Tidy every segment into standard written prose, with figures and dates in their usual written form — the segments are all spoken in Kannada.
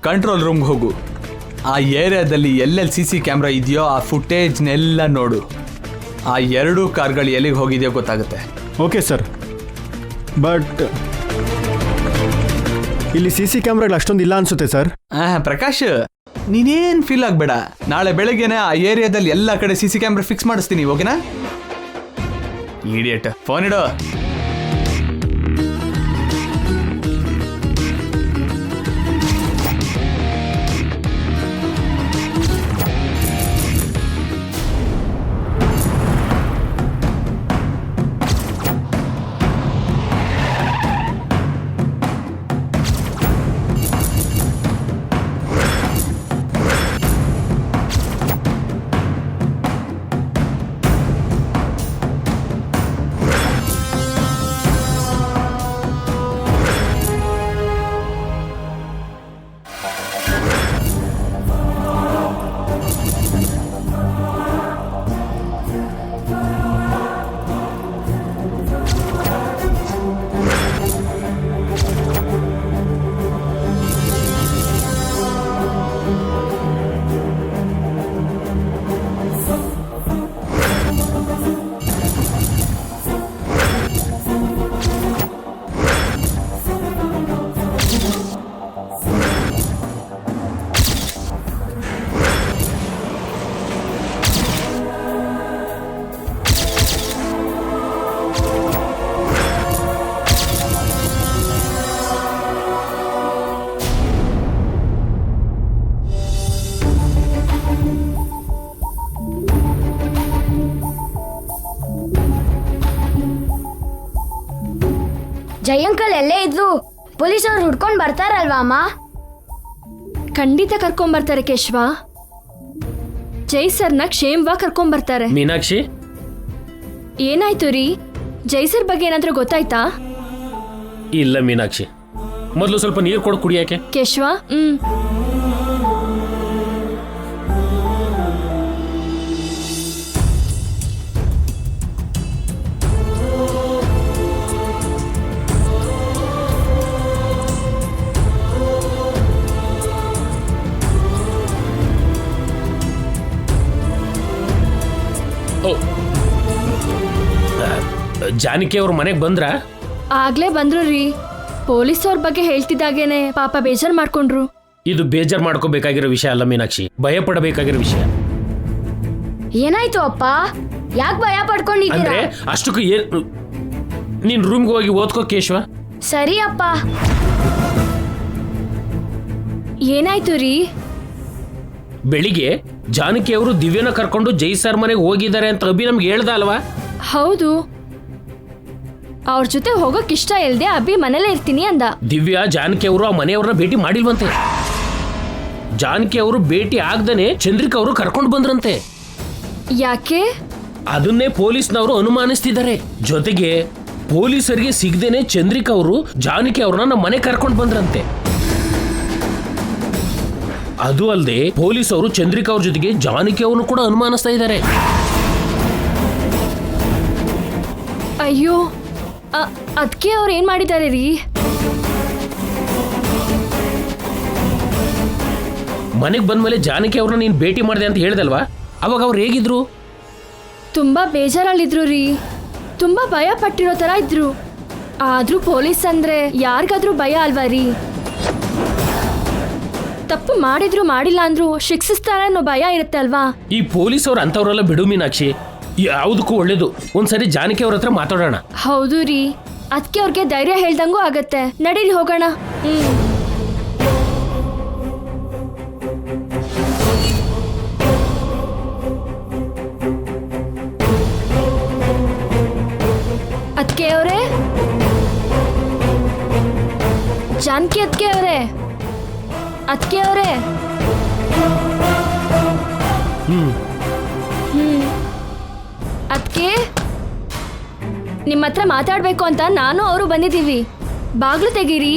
ಕಂಟ್ರೋಲ್ ರೂಮ್ಗೆ ಹೋಗು. ಆ ಏರಿಯಾದಲ್ಲಿ ಎಲ್ಲೆಲ್ಲಿ CC ಕ್ಯಾಮ್ರಾ ಇದೆಯೋ ಆ ಫುಟೇಜ್ನೆಲ್ಲ ನೋಡು. ಆ 2 ಕಾರ್ಗಳು ಎಲ್ಲಿಗೆ ಹೋಗಿದೆಯೋ ಗೊತ್ತಾಗುತ್ತೆ. ಓಕೆ ಸರ್, ಬಟ್ ಇಲ್ಲಿ CC ಕ್ಯಾಮ್ರಾಗಳು ಅಷ್ಟೊಂದು ಇಲ್ಲ ಅನ್ಸುತ್ತೆ ಸರ್. ಪ್ರಕಾಶ್, ನೀನೇನು ಫೀಲ್ ಆಗಬೇಡ. ನಾಳೆ ಬೆಳಗ್ಗೆನೆ ಆ ಏರಿಯಾದಲ್ಲಿ ಎಲ್ಲ ಕಡೆ CC ಕ್ಯಾಮ್ರಾ ಫಿಕ್ಸ್ ಮಾಡಿಸ್ತೀನಿ, ಓಕೆನಾ? ಇಡಿಯಟ್, ಫೋನ್ ಇಡೋ. ಜಯಂಕಲ್ ಎಲ್ಲೇ ಇದ್ಲು ಪೊಲೀಸರು ಹುಡ್ಕೊಂಡು ಬರ್ತಾರಲ್ವಾ ಅಮ್ಮ? ಖಂಡಿತ ಕರ್ಕೊಂಬರ್ತಾರೆ ಕೇಶವ. ಜೈ ಸರ್ನ ಕ್ಷೇಮವಾಗಿ ಕರ್ಕೊಂಬರ್ತಾರೆ. ಮೀನಾಕ್ಷಿ, ಏನಾಯ್ತು ರೀ? ಜೈ ಸರ್ ಬಗ್ಗೆ ಏನಾದ್ರೂ ಗೊತ್ತಾಯ್ತಾ? ಇಲ್ಲ ಮೀನಾಕ್ಷಿ, ಮೊದಲು ಸ್ವಲ್ಪ ನೀರು ಕೊಡು ಕುಡಿಯಾಕೆ. ಕೇಶವ, ಜಾನಕಿ ಅವ್ರ ಮನೆಗೆ ಬಂದ್ರ? ಆಗ್ಲೇ ಬಂದ್ರು ರೀ. ಪೊಲೀಸ್ ಅವ್ರ ಬಗ್ಗೆ ಹೇಳ್ತಿದ್ದಾಗೇನೆ ಪಾಪ ಬೇಜಾರ್ ಮಾಡ್ಕೊಂಡ್ರು. ಇದು ಬೇಜಾರ್ ಮಾಡ್ಕೋಬೇಕಾಗಿರೋ ವಿಷಯ ಅಲ್ಲ ಮೀನಾಕ್ಷಿ, ಭಯ ಪಡಬೇಕಾಗಿರೋ ವಿಷಯ. ಏನಾಯ್ತು ಅಪ್ಪ? ಯಾಕೆ ಭಯ ಪಡ್ಕೊಂಡಿದ್ದೀರಾ? ಅಂದ್ರೆ ಅಷ್ಟಕ್ಕೂ ನೀನ್ ರೂಮ್ಗೆ ಹೋಗಿ ಓದ್ಕೋ ಕೇಶವ. ಸರಿ ಅಪ್ಪ. ಏನಾಯ್ತು ರೀ? ಬೆಳಿಗ್ಗೆ ಜಾನಕಿ ಅವರು ದಿವ್ಯನ ಕರ್ಕೊಂಡು ಜೈ ಸರ್ ಮನೆಗೆ ಹೋಗಿದ್ದಾರೆ ಅಂತ ಅಭಿ ನಮ್ಗೆ ಹೇಳ್ದ ಅಲ್ವಾ? ಹೌದು, ಅವ್ರ ಜೊತೆ ಹೋಗೋಕ್ ಇಷ್ಟ ಇಲ್ದೆ ಅಭಿ ಮನೇಲೇ ಇರ್ತೀನಿ ಅಂದ. ದಿವ್ಯಾ ಜಾನಕಿ ಅವರು ಆ ಮನೆಯವ್ರನ್ನ ಭೇಟಿ ಮಾಡಿಲ್ವಂತೆ. ಜಾನಕಿ ಅವರು ಭೇಟಿ ಆಗದೇನೆ ಚಂದ್ರಿಕಾ ಅವರು ಕರ್ಕೊಂಡು ಬಂದ್ರಂತೆ. ಯಾಕೆ? ಅದನ್ನೇ ಪೊಲೀಸ್ನವರು ಅನುಮಾನಿಸ್ತಿದ್ದಾರೆ. ಜೊತೆಗೆ ಪೊಲೀಸರಿಗೆ ಸಿಗದೇನೆ ಚಂದ್ರಿಕಾ ಅವರು ಜಾನಕಿ ಅವ್ರನ್ನ ನಮ್ಮ ಮನೆ ಕರ್ಕೊಂಡು ಬಂದ್ರಂತೆ. ಅದು ಅಲ್ಲದೆ ಪೊಲೀಸ್ ಅವರು ಚಂದ್ರಿಕಾ ಅವ್ರ ಜೊತೆಗೆ ಜಾನಕಿ ಅವ್ರನ್ನು ಕೂಡ ಅನುಮಾನಿಸ್ತಾ ಇದ್ದಾರೆ. ಅಯ್ಯೋ, ಅದಕ್ಕೆ ಅವ್ರು ಏನ್ ಮಾಡಿದ್ದಾರೆ ರೀ? ಮನೆಗೆ ಬಂದ್ಮೇಲೆ ಜಾನಕಿ ಅವ್ರನ್ನ ನೀನ್ ಭೇಟಿ ಮಾಡಿದೆ ಅಂತ ಹೇಳ್ದಲ್ವಾ? ಅವಾಗ ಅವ್ರು ಹೇಗಿದ್ರು? ತುಂಬಾ ಬೇಜಾರಲ್ಲಿದ್ರು ರೀ. ತುಂಬಾ ಭಯ ಪಟ್ಟಿರೋ ತರ ಇದ್ರು. ಆದ್ರೂ ಪೊಲೀಸ್ ಅಂದ್ರೆ ಯಾರಿಗಾದ್ರೂ ಭಯ ಅಲ್ವಾ ರೀ? ತಪ್ಪು ಮಾಡಿದ್ರು ಮಾಡಿಲ್ಲ ಅಂದ್ರು ಶಿಕ್ಷಿಸ್ತಾರೆ ಅನ್ನೋ ಭಯ ಇರುತ್ತೆ ಅಲ್ವಾ? ಈ ಪೊಲೀಸ್ ಅವ್ರು ಅಂತವ್ರೆಲ್ಲ ಬಿಡು ಮೀನಾಕ್ಷಿ, ಯಾವುದಕ್ಕೂ ಒಳ್ಳೇದು. ಒಂದ್ಸರಿ ಜಾನಕಿ ಅವ್ರ ಹತ್ರ ಮಾತಾಡೋಣ. ಹೌದು ರೀ, ಅದಕ್ಕೆ ಅವ್ರಿಗೆ ಧೈರ್ಯ ಹೇಳ್ದಂಗೂ ಆಗತ್ತೆ. ನಡೀರಿ ಹೋಗೋಣ. ಅದಕ್ಕೆ ಅವರೇ, ಜಾನಕಿ ಅದಕ್ಕೆ ಅವರೇ, ಅದಕ್ಕೆ ಅವರೇ. ಅದಕ್ಕೆ ನಿಮ್ಮ ಹತ್ರ ಮಾತಾಡ್ಬೇಕು ಅಂತ ನಾನು ಅವರು ಬಂದಿದ್ದೀವಿ. ಬಾಗ್ಲು ತೆಗೀರಿ.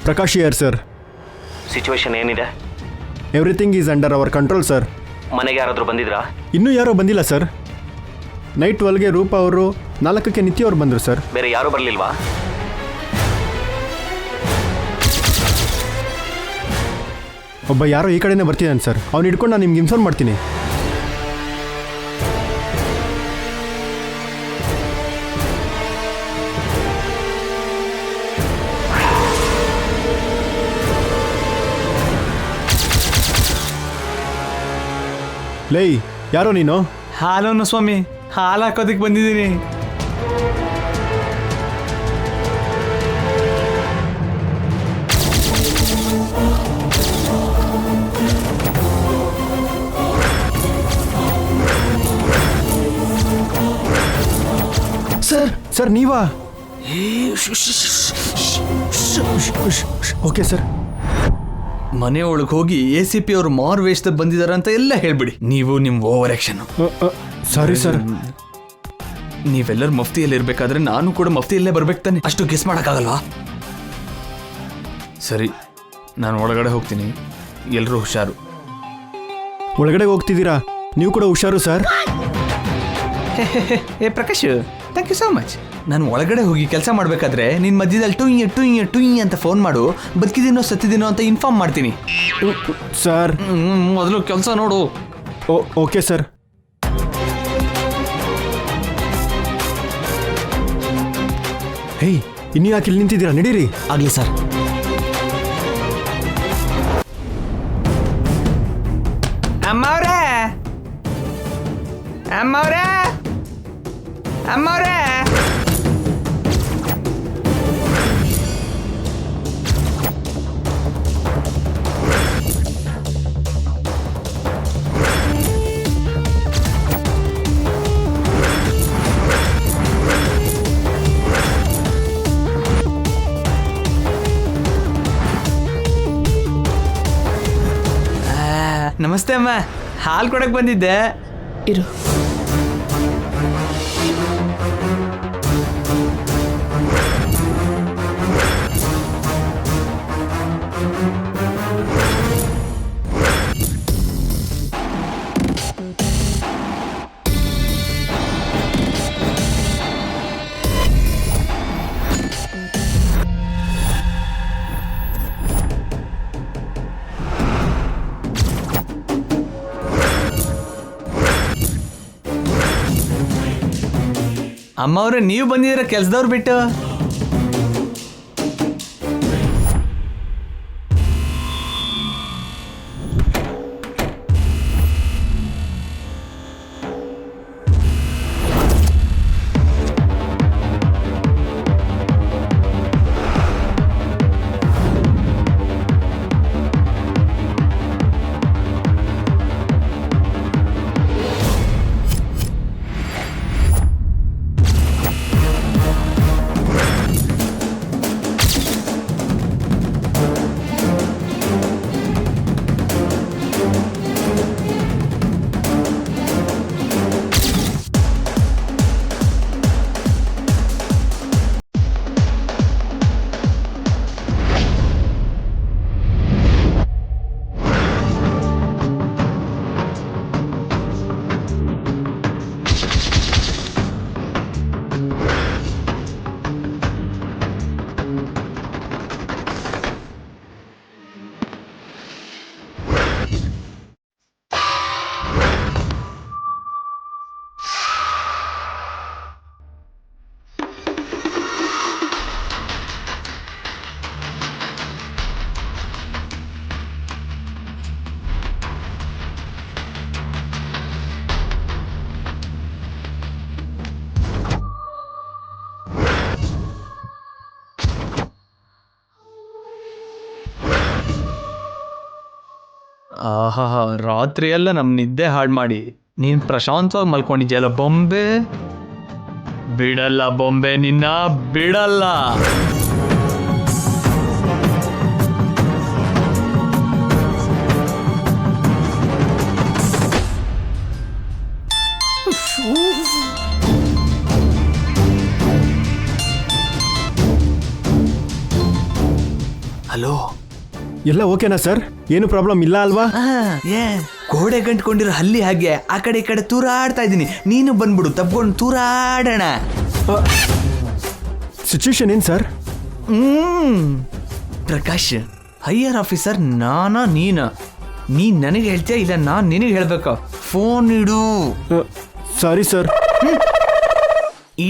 Prakash here sir. ಸಿಚುವೇಶನ್ ಏನಿದೆ? Everything is under hour control sir. ಮನೆಗೆ ಯಾರಾದರೂ ಬಂದಿದ್ರಾ? ಇನ್ನೂ ಯಾರೋ ಬಂದಿಲ್ಲ ಸರ್. ನೈಟ್ 12ಗೆ ರೂಪ ಅವರು, 4ಕ್ಕೆ ನಿತ್ಯ ಅವ್ರು ಬಂದರು ಸರ್. ಬೇರೆ ಯಾರೂ ಬರಲಿಲ್ವಾ? ಒಬ್ಬ ಯಾರೋ ಈ ಕಡೆನೇ ಬರ್ತಿದ್ದಾನೆ ಸರ್. ಅವ್ನು ಹಿಡ್ಕೊಂಡು ನಾನು ನಿಮ್ಗೆ ಇನ್ಫಾರ್ಮ್ ಮಾಡ್ತೀನಿ. ಲೈ, ಯಾರೋ ನೀನು? ಹಾಲನ್ನು ಸ್ವಾಮಿ, ಹಾಲು ಹಾಕೋದಕ್ಕೆ ಬಂದಿದ್ದೀನಿ. ಸರ್ ನೀವಾ? Okay sir. ಮನೆ ಒಳಗೆ ಹೋಗಿ ACP ಅವರು ಮಾರು ವೇಷದಲ್ಲಿ ಬಂದಿದ್ದಾರೆ ಅಂತ ಎಲ್ಲ ಹೇಳ್ಬಿಡಿ. ನೀವು ನಿಮ್ಮ ಓವರ್ ಆಕ್ಷನ್. Sorry sir. ನೀವೆಲ್ಲರೂ ಮಫ್ತಿಯಲ್ಲಿ ಇರ್ಬೇಕಾದ್ರೆ ನಾನು ಕೂಡ ಮಫ್ತಿಯಲ್ಲೇ ಬರ್ಬೇಕು ತಾನೆ. ಅಷ್ಟು ಗೆಸ್ ಮಾಡೋಕ್ಕಾಗಲ್ವಾ? ಸರಿ, ನಾನು ಒಳಗಡೆ ಹೋಗ್ತೀನಿ. ಎಲ್ಲರೂ ಹುಷಾರು. ಒಳಗಡೆ ಹೋಗ್ತಿದ್ದೀರಾ? ನೀವು ಕೂಡ ಹುಷಾರು ಸರ್. ಏ Prakash, thank you so much. ನಾನು ಒಳಗಡೆ ಹೋಗಿ ಕೆಲಸ ಮಾಡಬೇಕಾದ್ರೆ ನಿನ್ನ ಮಧ್ಯದಲ್ಲಿ ಟುಯ್ ಅಂತ ಫೋನ್ ಮಾಡು. ಬದುಕಿದ್ದೀನೋ ಸತ್ತಿದ್ದೀನೋ ಅಂತ ಇನ್ಫಾರ್ಮ್ ಮಾಡ್ತೀನಿ ಸರ್. ಮೊದಲು ಕೆಲಸ ನೋಡು. Okay sir. ಹೇಯ್, ಇನ್ನೂ ಯಾಕೆ ಇಲ್ಲಿ ನಿಂತಿದ್ದೀರಾ? ನಡೀರಿ. ಆಗಲಿ ಸರ್. ಅಮ್ಮವ್ರೆ, ಅಮ್ಮವ್ರೆ, ಅಮ್ಮವ್ರೆ. ನಮಸ್ತೆ ಅಮ್ಮ, ಹಾಲು ಕೊಡಕ್ಕೆ ಬಂದಿದ್ದೆ. ಇರು. ಅಮ್ಮವ್ರೆ, ನೀವು ಬಂದಿದ್ದೀರ ಕೆಲ್ಸದವ್ರು ಬಿಟ್ಟು? ಆಹಾ, ರಾತ್ರಿ ಎಲ್ಲ ನಮ್ಮ ನಿದ್ದೆ ಹಾಳು ಮಾಡಿ ನೀನು ಪ್ರಶಾಂತವಾಗಿ ಮಲ್ಕೊಂಡಿದ್ಯಲ್ಲ ಬೊಂಬೆ. ಬಿಡಲ್ಲ ಬೊಂಬೆ, ನಿನ್ನ ಬಿಡಲ್ಲ. ಹಲೋ. ಎಲ್ಲ ಓಕೆನಾ ಸರ್? ಏನು ಪ್ರಾಬ್ಲಮ್ ಇಲ್ಲ ಅಲ್ವಾ? ಏ ಗೋಡೆ ಗಂಟ್ಕೊಂಡಿರೋ ಹಲ್ಲಿ ಹಾಗೆ ಆ ಕಡೆ ಈ ಕಡೆ ತೂರಾಡ್ತಾ ಇದ್ದೀನಿ. ನೀನು ಬಂದ್ಬಿಡು, ತಪ್ಕೊಂಡು ತೂರಾಡೋಣ. ಸಿಚುವೇಶನ್ ಏನು ಸರ್? ಪ್ರಕಾಶ್, ಹೈಯರ್ ಆಫೀಸರ್ ನಾನಾ ನೀನು ನನಗೆ ಹೇಳ್ತೀಯ ಇಲ್ಲ ನಾನು ನಿನಗೆ ಹೇಳ್ಬೇಕಾ? ಫೋನ್ ಇಡು. Sorry sir.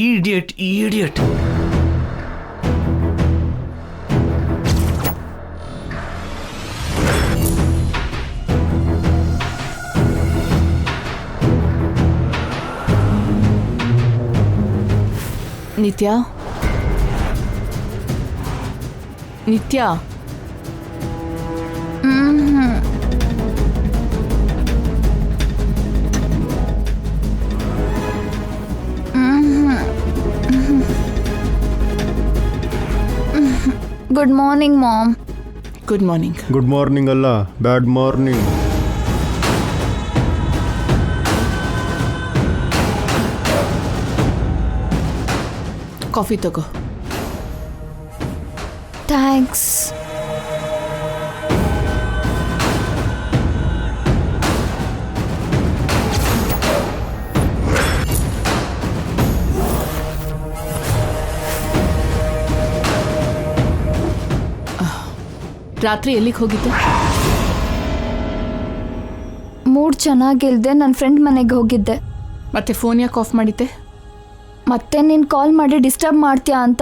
Idiot. Nithya, good morning mom. Good morning. Good morning ಅಲ್ಲ, ಬ್ಯಾಡ್ ಮಾರ್ನಿಂಗ್. ಕಾಫಿ ತಗೋ. ಥ್ಯಾಂಕ್ಸ್. ರಾತ್ರಿ ಎಲ್ಲಿಗೆ ಹೋಗಿದ್ದೆ? ಮೂಡ್ ಚೆನ್ನಾಗಿಲ್ದೆ ನನ್ನ ಫ್ರೆಂಡ್ ಮನೆಗೆ ಹೋಗಿದ್ದೆ. ಮತ್ತೆ ಫೋನ್ ಯಾಕೆ ಆಫ್ ಮಾಡಿದ್ದೆ? ಮತ್ತೆ ನೀನು ಕಾಲ್ ಮಾಡಿ ಡಿಸ್ಟರ್ಬ್ ಮಾಡ್ತೀಯಾ ಅಂತ.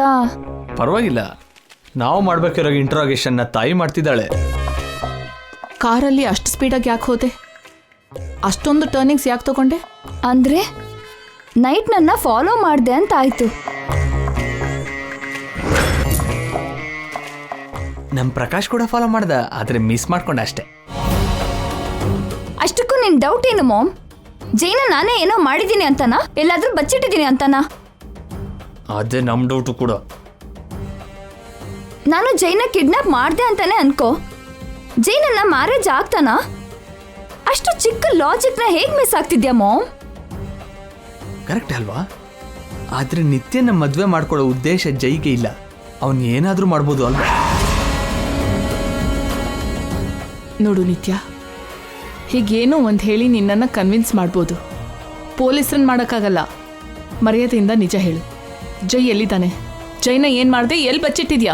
ಪರವಾಗಿಲ್ಲ, ನಾವು ಮಾಡ್ಬೇಕಿರೋ ಇಂಟ್ರಾಗೇಷನ್ನ ತಾಯಿ ಮಾಡ್ತಿದ್ದಾಳೆ. ಕಾರಲ್ಲಿ ಅಷ್ಟು ಸ್ಪೀಡಾಗಿ ಯಾಕೆ ಹೋದೆ? ಅಷ್ಟೊಂದು ಟರ್ನಿಂಗ್ಸ್ ಯಾಕೆ ತಗೊಂಡೆ? ಅಂದರೆ ನೈಟ್ ನನ್ನ ಫಾಲೋ ಮಾಡಿದೆ ಅಂತ ಆಯಿತು. ನಮ್ಮ ಪ್ರಕಾಶ್ ಕೂಡ ಫಾಲೋ ಮಾಡ್ದ, ಆದರೆ ಮಿಸ್ ಮಾಡ್ಕೊಂಡ ಅಷ್ಟೇ. ಅಷ್ಟಕ್ಕೂ ನಿನ್ನ ಡೌಟ್ ಏನು ಮಾಮ್? ಜೈನ ನಾನೇ ಏನೋ ಮಾಡಿದ್ದೀನಿ ಅಂತನಾ, ಎಲ್ಲಾದ್ರೂ ಬಚ್ಚಿಟ್ಟಿದ್ದೀನಿ ಅಂತನಾ? ಅದೇ ನಮ್ಮ ಡೌಟು ಕೂಡ. ನಾನು ಜೈನ ಕಿಡ್ನಾಪ್ ಮಾಡಿದೆ ಅಂತಾನೆ ಅನ್ಕೋ, ಜೈನನ್ನ ಮ್ಯಾರೇಜ್ ಆಗ್ತಾನಾ? ಅಷ್ಟು ಚಿಕ್ಕ ಲಾಜಿಕ್ನ ಹೇಗೆ ಮಿಸ್ ಆಗ್ತಿದ್ಯಾ ಮಾಮ್? ಕರೆಕ್ಟ್ ಅಲ್ವಾ? ಆದರೆ ನಿತ್ಯನ ಮದುವೆ ಮಾಡ್ಕೊಳ್ಳೋ ಉದ್ದೇಶ ಜೈಗೆ ಇಲ್ಲ. ಅವನು ಏನಾದರೂ ಮಾಡ್ಬೋದು ಅಲ್ವಾ? ನೋಡು ನಿತ್ಯ, ಹೀಗೇನೋ ಒಂದು ಹೇಳಿ ನಿನ್ನನ್ನು ಕನ್ವಿನ್ಸ್ ಮಾಡ್ಬೋದು. ಪೊಲೀಸರನ್ನ ಮಾಡೋಕ್ಕಾಗಲ್ಲ. ಮರ್ಯಾದೆಯಿಂದ ನಿಜ ಹೇಳು, ಜೈ ಎಲ್ಲಿದ್ದಾನೆ? ಜೈನ ಏನು ಮಾಡಿದೆ? ಎಲ್ಲಿ ಬಚ್ಚಿಟ್ಟಿದ್ಯಾ?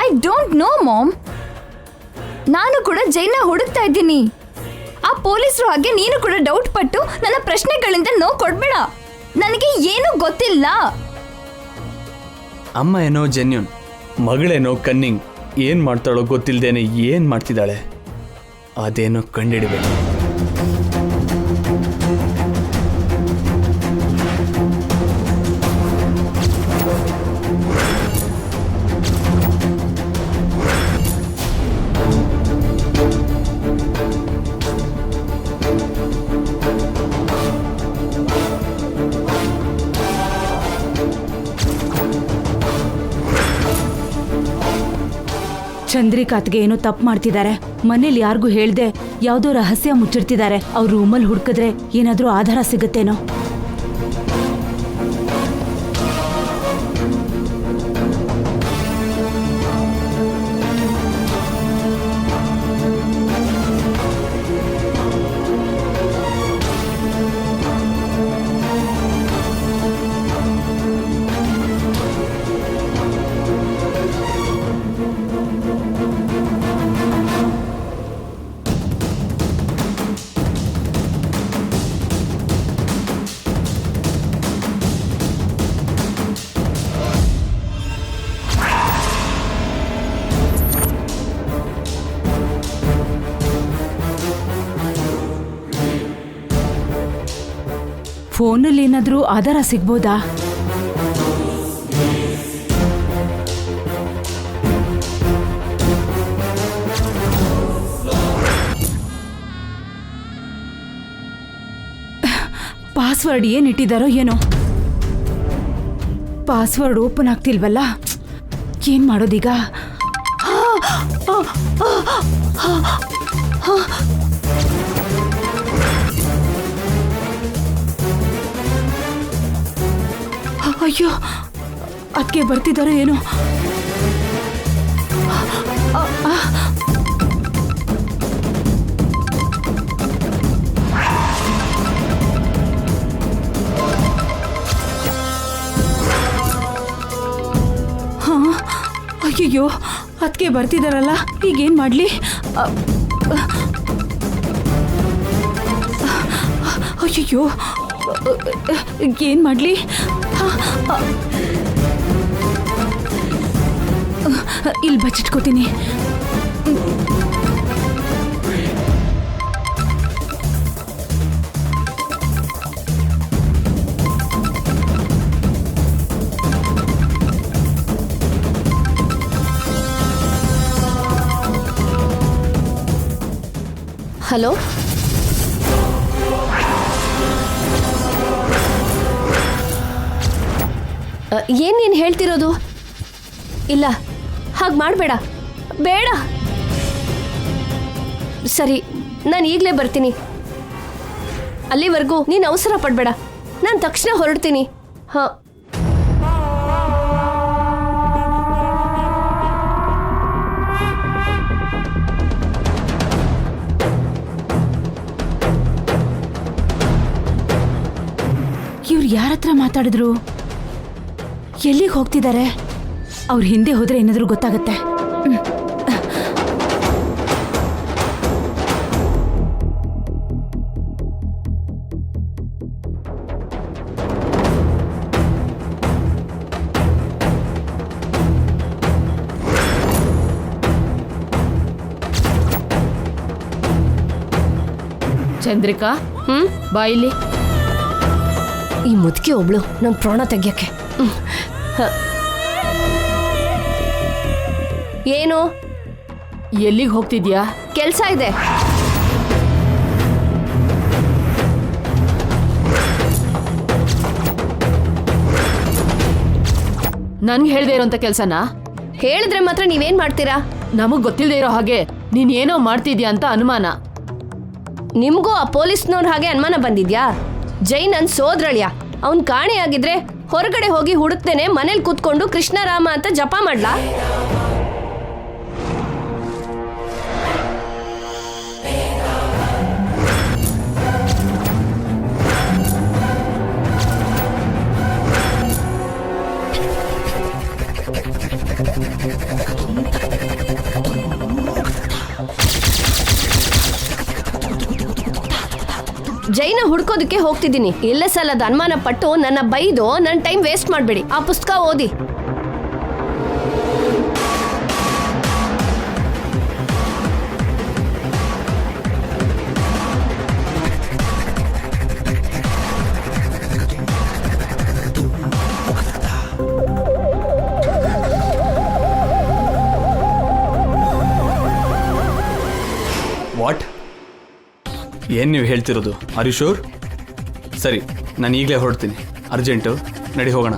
I don't know mom. ನಾನು ಕೂಡ ಜೈನ ಹುಡುಕ್ತಾ ಇದ್ದೀನಿ. ಆ ಪೊಲೀಸರು ಹಾಗೆ ನೀನು ಕೂಡ ಡೌಟ್ ಪಟ್ಟು ನನ್ನ ಪ್ರಶ್ನೆಗಳಿಂದ ನೋವು ಕೊಡ್ಬೇಡ. ನನಗೆ ಏನೂ ಗೊತ್ತಿಲ್ಲ. ಅಮ್ಮ ಏನೋ ಜೆನ್ಯೂನ್, ಮಗಳೇನೋ ಕನ್ನಿಂಗ್. ಏನು ಮಾಡ್ತಾಳೋ ಗೊತ್ತಿಲ್ಲದೇನೆ ಏನು ಮಾಡ್ತಿದ್ದಾಳೆ, ಅದೇನೋ ಕಂಡಿಡಿಬೇಕು. ಚಂದ್ರಿಕಾತ್ಗೆ ಏನೋ ತಪ್ಪು ಮಾಡ್ತಿದ್ದಾರೆ. ಮನೇಲಿ ಯಾರಿಗೂ ಹೇಳ್ದೆ ಯಾವುದೋ ರಹಸ್ಯ ಮುಚ್ಚಿಡ್ತಿದ್ದಾರೆ. ಅವ್ರ ರೂಮಲ್ಲಿ ಹುಡುಕಿದ್ರೆ ಏನಾದ್ರೂ ಆಧಾರ ಸಿಗುತ್ತೇನೋ. ಫೋನಲ್ಲಿ ಏನಾದ್ರೂ ಆಧಾರ ಸಿಗ್ಬೋದಾ? ಪಾಸ್ವರ್ಡ್ ಏನಿಟ್ಟಿದ್ದಾರೋ ಏನೋ. ಪಾಸ್ವರ್ಡ್ ಓಪನ್ ಆಗ್ತಿಲ್ವಲ್ಲ, ಏನ್ ಮಾಡೋದೀಗ? ಅಯ್ಯೋ, ಅದಕ್ಕೆ ಬರ್ತಿದ್ದಾರೋ ಏನೋ. ಅಯ್ಯಯ್ಯೋ ಅದಕ್ಕೆ ಬರ್ತಿದಾರಲ್ಲ ಈಗೇನು ಮಾಡಲಿ? ಅಯ್ಯಯ್ಯೋ ಏನು ಮಾಡಲಿ? ಇಲ್ಲಿ ಬಚ್ಚಿಟ್ಕೋತೀನಿ. ಹಲೋ, ಏನ್ ನೀನು ಹೇಳ್ತಿರೋದು? ಇಲ್ಲ, ಹಾಗೆ ಮಾಡಬೇಡ, ಬೇಡ. ಸರಿ, ನಾನು ಈಗಲೇ ಬರ್ತೀನಿ. ಅಲ್ಲಿವರೆಗೂ ನೀನು ಅವಸರ ಪಡಬೇಡ, ನಾನು ತಕ್ಷಣ ಹೊರಡ್ತೀನಿ. ಹಾಂ. ಇವ್ರು ಯಾರ ಹತ್ರ ಮಾತಾಡಿದ್ರು? ಎಲ್ಲಿಗೆ ಹೋಗ್ತಿದ್ದಾರೆ? ಅವ್ರ ಹಿಂದೆ ಹೋದ್ರೆ ಏನಾದರೂ ಗೊತ್ತಾಗತ್ತೆ. ಚಂದ್ರಿಕಾ, ಬಾಯಿಲಿ. ಈ ಮುದುಕಿ ಒಬ್ಳು ನನ್ನ ಪ್ರಾಣ ತೆಗಿಯಕ್ಕೆ. ಏನು? ಎಲ್ಲಿಗೆ ಹೋಗ್ತಿದ್ಯಾ? ಕೆಲಸ ಇದೆ. ನನ್ಗೆ ಹೇಳ್ದೆ ಇರೋಂಥ ಕೆಲಸನಾ? ಹೇಳಿದ್ರೆ ಮಾತ್ರ ನೀವೇನ್ ಮಾಡ್ತೀರಾ? ನಮಗ್ ಗೊತ್ತಿಲ್ಲದೆ ಇರೋ ಹಾಗೆ ನೀನ್ ಏನೋ ಮಾಡ್ತಿದ್ಯಾ ಅಂತ ಅನುಮಾನ. ನಿಮ್ಗೂ ಆ ಪೊಲೀಸ್ನವ್ರ ಹಾಗೆ ಅನುಮಾನ ಬಂದಿದ್ಯಾ? ಜೈ ನನ್ ಸೋದ್ರಳ್ಯ. ಅವ್ನ್ ಕಾಣೆಯಾಗಿದ್ರೆ ಹೊರಗಡೆ ಹೋಗಿ ಹುಡುಕ್ತೇನೆ ಮನೇಲಿ ಕೂತ್ಕೊಂಡು ಕೃಷ್ಣರಾಮ ಅಂತ ಜಪ ಮಾಡ್ಲಾ? ಜೈನ ಹುಡ್ಕೋದಕ್ಕೆ ಹೋಗ್ತಿದ್ದೀನಿ. ಇಲ್ಲ ಸಲದ ಅನುಮಾನ ಪಟ್ಟು ನನ್ನ ಬೈದು ನನ್ನ ಟೈಮ್ ವೇಸ್ಟ್ ಮಾಡಬೇಡಿ. ಆ ಪುಸ್ತಕ ಓದಿ. ವಾಟ್? ಏನು ನೀವು ಹೇಳ್ತಿರೋದು? Are you sure? ಸರಿ, ನಾನು ಈಗಲೇ ಹೊರಡ್ತೀನಿ. ಅರ್ಜೆಂಟು, ನಡಿ ಹೋಗೋಣ.